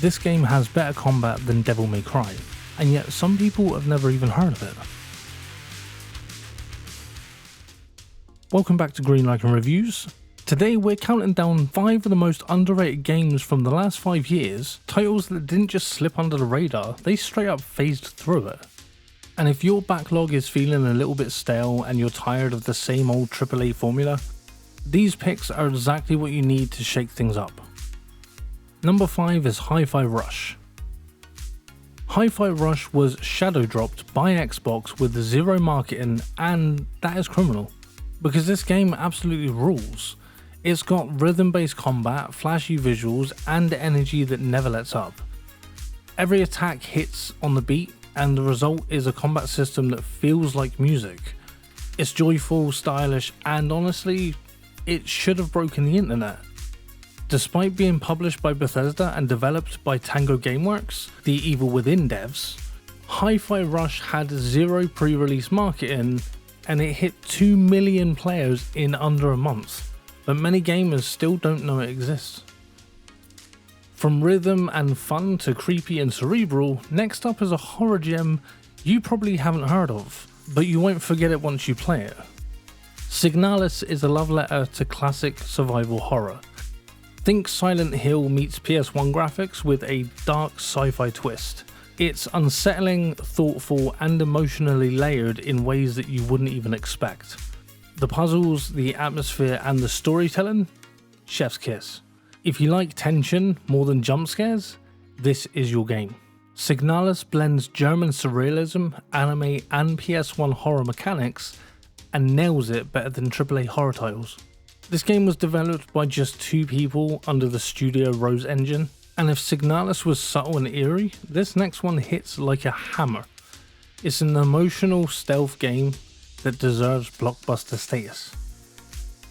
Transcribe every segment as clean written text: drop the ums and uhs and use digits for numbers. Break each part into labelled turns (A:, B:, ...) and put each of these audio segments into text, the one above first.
A: this game has better combat than Devil May Cry, and yet some people have never even heard of it. Welcome back to Green Lichen Reviews. Today we're counting down 5 of the most underrated games from the last 5 years, titles that didn't just slip under the radar, they straight up phased through it. And if your backlog is feeling a little bit stale and you're tired of the same old AAA formula, these picks are exactly what you need to shake things up. Number 5 is HiFi Rush. HiFi Rush was shadow dropped by Xbox with zero marketing, and that is criminal, because this game absolutely rules. It's got rhythm-based combat, flashy visuals, and energy that never lets up. Every attack hits on the beat, and the result is a combat system that feels like music. It's joyful, stylish, and honestly, it should have broken the internet. Despite being published by Bethesda and developed by Tango Gameworks, the Evil Within devs, HiFi Rush had zero pre-release marketing, and it hit 2 million players in under a month. But many gamers still don't know it exists. From rhythm and fun to creepy and cerebral, next up is a horror gem you probably haven't heard of, but you won't forget it once you play it. Signalis is a love letter to classic survival horror. Think Silent Hill meets PS1 graphics with a dark sci-fi twist. It's unsettling, thoughtful, and emotionally layered in ways that you wouldn't even expect. The puzzles, the atmosphere, and the storytelling? Chef's kiss. If you like tension more than jump scares, this is your game. Signalis blends German surrealism, anime, and PS1 horror mechanics, and nails it better than AAA horror titles. This game was developed by just 2 people under the Studio Rose engine, and if Signalis was subtle and eerie, this next one hits like a hammer. It's an emotional stealth game that deserves blockbuster status.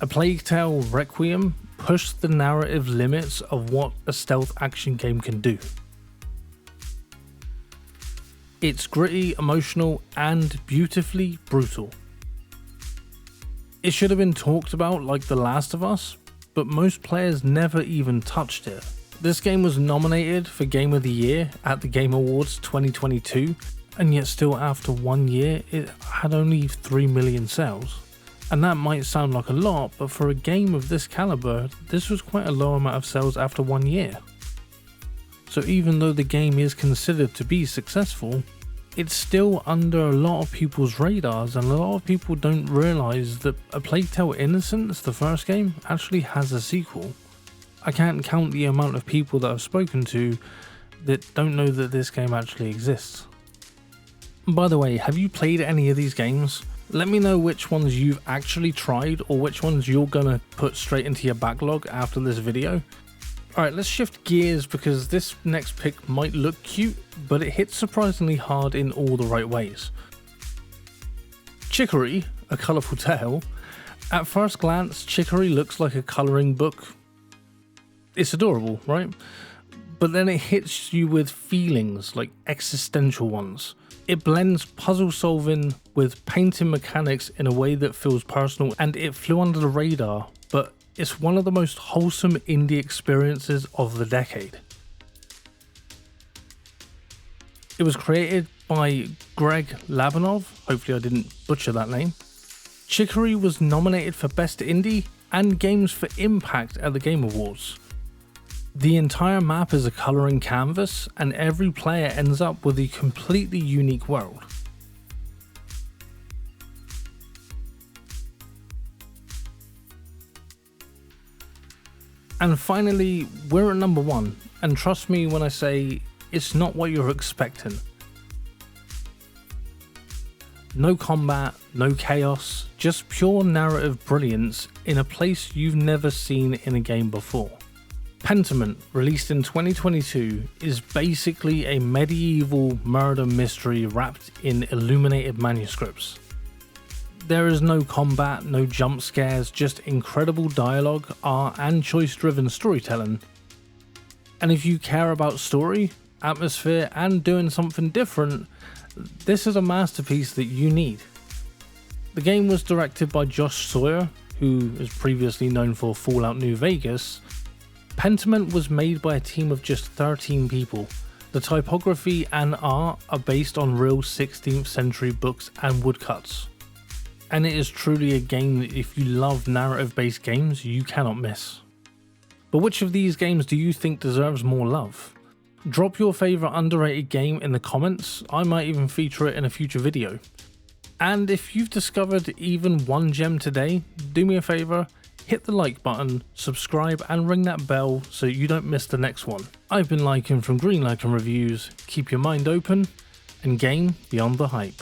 A: A Plague Tale Requiem pushed the narrative limits of what a stealth action game can do. It's gritty, emotional, and beautifully brutal. It should have been talked about like The Last of Us, but most players never even touched it. This game was nominated for Game of the Year at the Game Awards 2022, and yet still after 1 year it had only 3 million sales. And that might sound like a lot, but for a game of this caliber, this was quite a low amount of sales after 1 year. So even though the game is considered to be successful, it's still under a lot of people's radars, and a lot of people don't realise that A Plague Tale Innocence, the first game, actually has a sequel. I can't count the amount of people that I've spoken to that don't know that this game actually exists. By the way, have you played any of these games? Let me know which ones you've actually tried or which ones you're gonna put straight into your backlog after this video. Alright, let's shift gears because this next pick might look cute, but it hits surprisingly hard in all the right ways. Chicory, A Colourful Tale. At first glance, Chicory looks like a colouring book. It's adorable, right? But then it hits you with feelings, like existential ones. It blends puzzle solving with painting mechanics in a way that feels personal, and it flew under the radar, but it's one of the most wholesome indie experiences of the decade. It was created by Greg Labanov, hopefully I didn't butcher that name. Chicory was nominated for Best Indie and Games for Impact at the Game Awards. The entire map is a colouring canvas, and every player ends up with a completely unique world. And finally, we're at number 1, and trust me when I say it's not what you're expecting. No combat, no chaos, just pure narrative brilliance in a place you've never seen in a game before. Pentiment, released in 2022, is basically a medieval murder mystery wrapped in illuminated manuscripts. There is no combat, no jump scares, just incredible dialogue, art, and choice-driven storytelling. And if you care about story, atmosphere, and doing something different, this is a masterpiece that you need. The game was directed by Josh Sawyer, who is previously known for Fallout New Vegas, Pentiment was made by a team of just 13 people. The typography and art are based on real 16th century books and woodcuts. And it is truly a game that if you love narrative based games, you cannot miss. But which of these games do you think deserves more love? Drop your favourite underrated game in the comments, I might even feature it in a future video. And if you've discovered even one gem today, do me a favour, hit the like button, subscribe and ring that bell so you don't miss the next one. I've been Lycan from Green Lycan Reviews, keep your mind open and game beyond the hype.